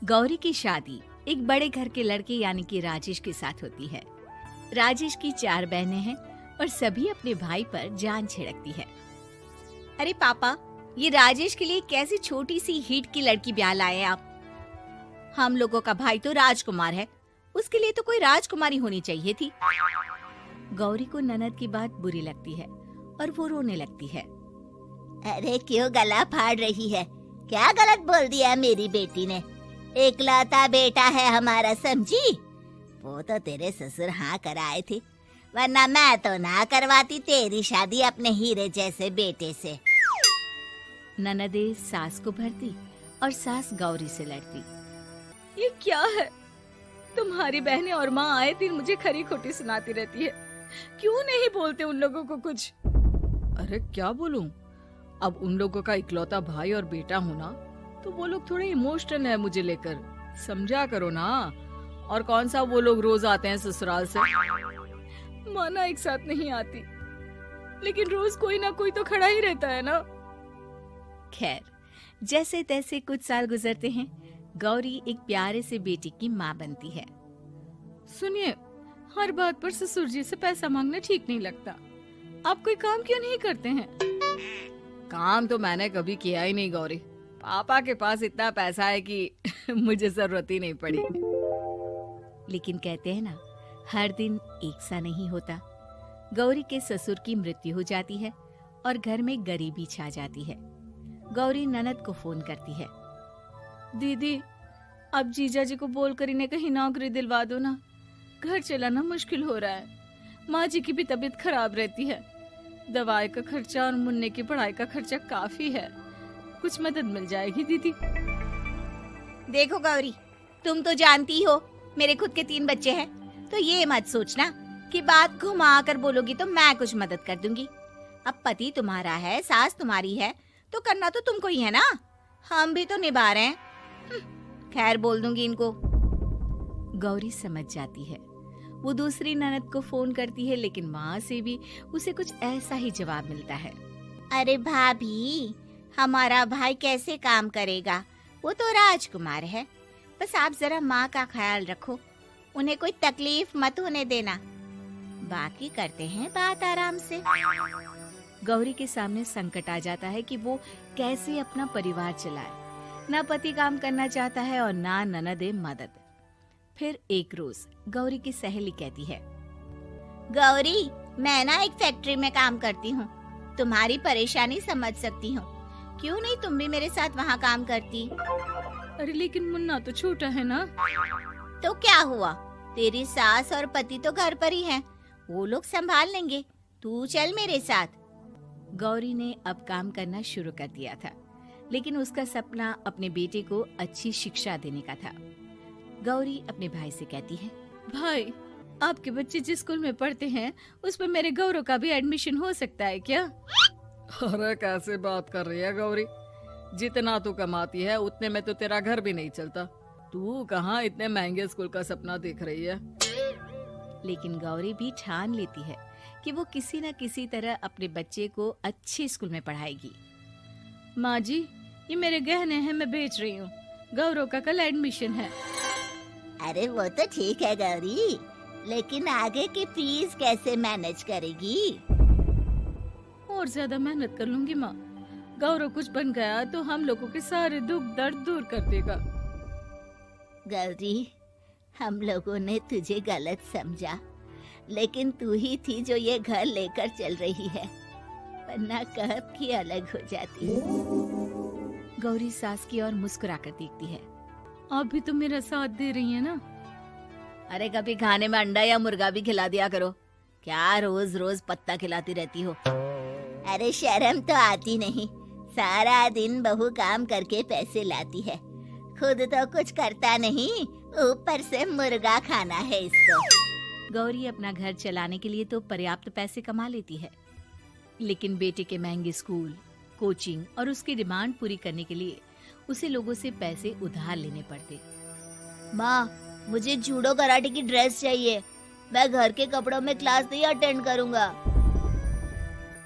गौरी की शादी एक बड़े घर के लड़के यानी कि राजेश के साथ होती है। राजेश की 4 बहनें हैं और सभी अपने भाई पर जान छिड़कती है। अरे पापा, ये राजेश के लिए कैसी छोटी सी हिट की लड़की ब्याह लाए आप? हम लोगों का भाई तो राजकुमार है, उसके लिए तो कोई राजकुमारी होनी चाहिए थी। गौरी को ननद की बात बुरी लगती है और वो रोने लगती है। अरे क्यों गला फाड़ रही है? क्या गलत बोल दिया मेरी बेटी ने? एकलौता बेटा है हमारा, समझी? वो तो तेरे ससुर हाँ कराए थे, वरना मैं तो ना करवाती तेरी शादी अपने हीरे जैसे बेटे से। ननदे सास को भरती और सास गौरी से लड़ती। ये क्या है? तुम्हारी बहनें और माँ आए दिन मुझे खरी खोटी सुनाती रहती है। क्यों नहीं बोलते उन लोगों को कुछ? अरे क्या बोलूं? अब उन लोगों का इकलौता भाई और बेटा होना तो वो लोग थोड़े इमोशनल है मुझे लेकर, समझा करो ना। और कौन सा वो लोग रोज आते हैं ससुराल से? माना एक साथ नहीं आती, लेकिन रोज कोई ना कोई तो खड़ा ही रहता है ना। खैर, जैसे तैसे कुछ साल गुजरते हैं। गौरी एक प्यारे से बेटी की माँ बनती है। सुनिए, हर बात पर ससुर जी से पैसा मांगना ठीक नहीं लगता। आप कोई काम क्यों नहीं करते हैं? काम तो मैंने कभी किया ही नहीं गौरी। पापा के पास इतना पैसा है कि मुझे जरूरत ही नहीं पड़ी। लेकिन कहते हैं ना, हर दिन एक सा नहीं होता। गौरी के ससुर की मृत्यु हो जाती है और घर में गरीबी छा जाती है। गौरी ननद को फोन करती है। दीदी, अब जीजा जी को बोलकर इन्हें कहीं नौकरी दिलवा दो ना। घर चलाना मुश्किल हो रहा है। माँ जी की भी तबीयत खराब रहती है। दवाई का खर्चा और मुन्ने की पढ़ाई का खर्चा काफी है। कुछ मदद मिल जाएगी दीदी। देखो गौरी, तुम तो जानती हो मेरे खुद के 3 बच्चे हैं, तो ये मत सोचना कि बात घुमा कर बोलोगी तो मैं कुछ मदद कर दूंगी। अब पति तुम्हारा है, सास तुम्हारी है, तो करना तो तुमको ही है ना। हम भी तो निभा रहे हैं। खैर, बोल दूंगी इनको। गौरी समझ जाती है। वो दूसरी ननद को फोन करती है, लेकिन वहाँ से भी उसे कुछ ऐसा ही जवाब मिलता है। अरे भाभी, हमारा भाई कैसे काम करेगा? वो तो राजकुमार है। बस आप जरा माँ का ख्याल रखो, उन्हें कोई तकलीफ मत होने देना। बाकी करते हैं बात आराम से। गौरी के सामने संकट आ जाता है कि वो कैसे अपना परिवार चलाए। ना पति काम करना चाहता है और ना ननदे मदद। फिर एक रोज गौरी की सहेली कहती है, गौरी, मैं ना एक फैक्ट्री में काम करती हूँ, तुम्हारी परेशानी समझ सकती हूँ। क्यों नहीं तुम भी मेरे साथ वहाँ काम करती? अरे लेकिन मुन्ना तो छोटा है ना। तो क्या हुआ, तेरी सास और पति तो घर पर ही हैं, वो लोग संभाल लेंगे। तू चल मेरे साथ। गौरी ने अब काम करना शुरू कर दिया था, लेकिन उसका सपना अपने बेटे को अच्छी शिक्षा देने का था। गौरी अपने भाई से कहती है, भाई, आपके बच्चे जिस स्कूल में पढ़ते हैं उस पर मेरे गौरव का भी एडमिशन हो सकता है क्या? अरे कैसे बात कर रही है गौरी? जितना तू कमाती है उतने में तो तेरा घर भी नहीं चलता। तू कहाँ इतने महंगे स्कूल का सपना देख रही है? लेकिन गौरी भी ठान लेती है कि वो किसी न किसी तरह अपने बच्चे को अच्छे स्कूल में पढ़ाएगी। माँ जी, ये मेरे गहने हैं, मैं बेच रही हूँ। गौरव का कल एडमिशन है। अरे वो तो ठीक है गौरी, लेकिन आगे की फीस कैसे मैनेज करेगी? और ज्यादा मेहनत कर लूंगी माँ। गौरव कुछ बन गया तो हम लोगों के सारे दुख दर्द दूर कर देगा। गौरी, हम लोगं ने तुझे गलत समझा, लेकिन तू ही थी जो ये घर लेकर चल रही है, वरना कब की अलग हो जाती। गौरी सास की ओर मुस्कुराकर देखती है। आप भी तो मेरा साथ दे रही हैं ना। अरे कभी खाने में अंडा या मुर्गा भी खिला दिया करो। क्या रोज रोज पत्ता खिलाती रहती हो? अरे शर्म तो आती नहीं, सारा दिन बहू काम करके पैसे लाती है, खुद तो कुछ करता नहीं, ऊपर से मुर्गा खाना है इसको। गौरी अपना घर चलाने के लिए तो पर्याप्त पैसे कमा लेती है, लेकिन बेटे के महंगे स्कूल, कोचिंग और उसकी डिमांड पूरी करने के लिए उसे लोगों से पैसे उधार लेने पड़ते। माँ, मुझे जूडो कराटे की ड्रेस चाहिए, मैं घर के कपड़ों में क्लास नहीं अटेंड करूँगा।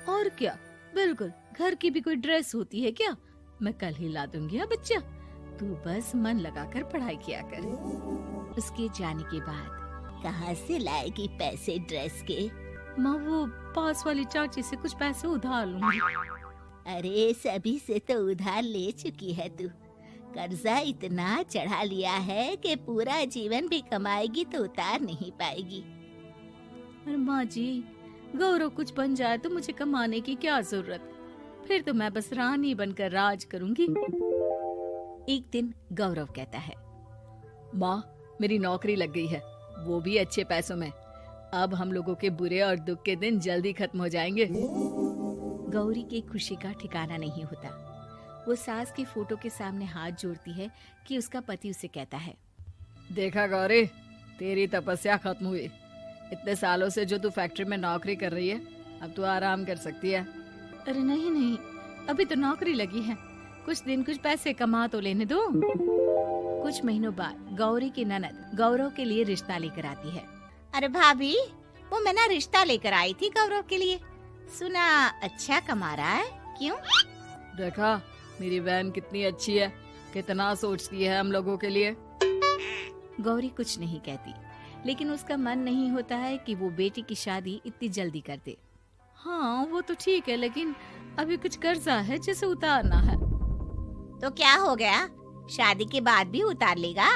और क्या, बिल्कुल, घर की भी कोई ड्रेस होती है क्या? मैं कल ही ला दूंगी। हाँ बच्चा, तू बस मन लगाकर पढ़ाई किया कर। उसके जाने के बाद कहाँ से लाएगी पैसे ड्रेस के? माँ वो पास वाली चाची से कुछ पैसे उधार लूंगी। अरे सभी से तो उधार ले चुकी है तू। कर्जा इतना चढ़ा लिया है कि पूरा जीवन भी कमाएगी तो उतार नहीं पाएगी। अरे माँ जी, गौरव कुछ बन जाए तो मुझे कमाने की क्या जरूरत, फिर तो मैं बस रानी बनकर राज करूंगी। एक दिन गौरव कहता है, माँ मेरी नौकरी लग गई है, वो भी अच्छे पैसों में। अब हम लोगों के बुरे और दुख के दिन जल्दी खत्म हो जाएंगे। गौरी की खुशी का ठिकाना नहीं होता। वो सास की फोटो के सामने हाथ जोड़ती है कि उसका पति उसे कहता है, देखा गौरी, तेरी तपस्या खत्म हुई। इतने सालों से जो तू फैक्ट्री में नौकरी कर रही है, अब तू आराम कर सकती है। अरे नहीं नहीं, अभी तो नौकरी लगी है, कुछ दिन कुछ पैसे कमा तो लेने दो। कुछ महीनों बाद गौरी की ननद गौरव के लिए रिश्ता लेकर आती है। अरे भाभी, वो मैं ना रिश्ता लेकर आई थी गौरव के लिए। सुना अच्छा कमा रहा है, क्यों? देखा मेरी बहन कितनी अच्छी है, कितना सोचती है हम लोगों के लिए। गौरी कुछ नहीं कहती, लेकिन उसका मन नहीं होता है कि वो बेटी की शादी इतनी जल्दी कर दे। हाँ वो तो ठीक है, लेकिन अभी कुछ कर्जा है जिसे उतारना है। तो क्या हो गया, शादी के बाद भी उतार लेगा।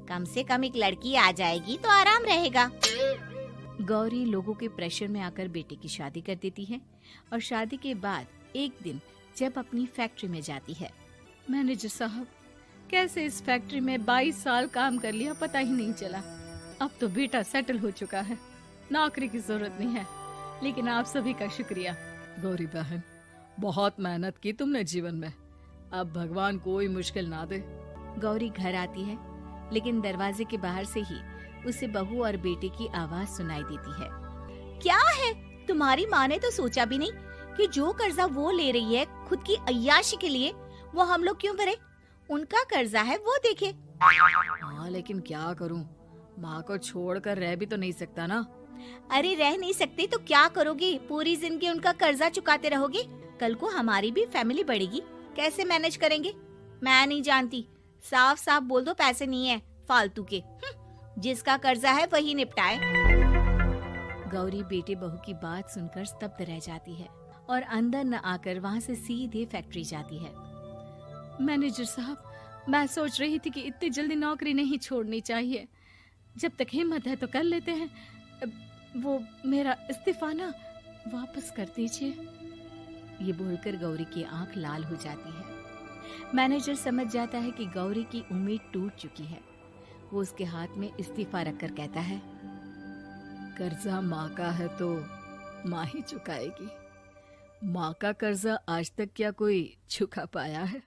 कम से कम एक लड़की आ जाएगी तो आराम रहेगा। गौरी लोगों के प्रेशर में आकर बेटे की शादी कर देती है और शादी के बाद एक दिन जब अपनी फैक्ट्री में जाती है, मैनेजर साहब, कैसे इस फैक्ट्री में 22 साल काम कर लिया पता ही नहीं चला। अब तो बेटा सेटल हो चुका है, नौकरी की जरूरत नहीं है। लेकिन आप सभी का शुक्रिया। गौरी बहन, बहुत मेहनत की तुमने जीवन में, अब भगवान कोई मुश्किल ना दे। गौरी घर आती है, लेकिन दरवाजे के बाहर से ही उसे बहू और बेटे की आवाज सुनाई देती है। क्या है, तुम्हारी माँ ने तो सोचा भी नहीं कि जो कर्जा वो ले रही है खुद की अय्याशी के लिए, वो हम लोग क्यों भरे? उनका कर्जा है वो देखे। हाँ लेकिन क्या करूं, माँ को छोड़कर रह भी तो नहीं सकता ना। अरे रह नहीं सकते तो क्या करोगी? पूरी जिंदगी उनका कर्जा चुकाते रहोगे? कल को हमारी भी फैमिली बढ़ेगी, कैसे मैनेज करेंगे? मैं नहीं जानती, साफ साफ बोल दो पैसे नहीं है फालतू के। जिसका कर्जा है वही निपटाए। गौरी बेटे बहू की बात सुनकर स्तब्ध रह जाती है और अंदर न आकर वहाँ से सीधे फैक्ट्री जाती है। मैनेजर साहब, मैं सोच रही थी कि इतनी जल्दी नौकरी नहीं छोड़नी चाहिए, जब तक हिम्मत है तो कर लेते हैं। वो मेरा इस्तीफा ना वापस कर दीजिए। ये बोलकर गौरी की आंख लाल हो जाती है। मैनेजर समझ जाता है कि गौरी की उम्मीद टूट चुकी है। वो उसके हाथ में इस्तीफा रखकर कहता है, कर्जा माँ का है तो माँ ही चुकाएगी। माँ का कर्जा आज तक क्या कोई चुका पाया है?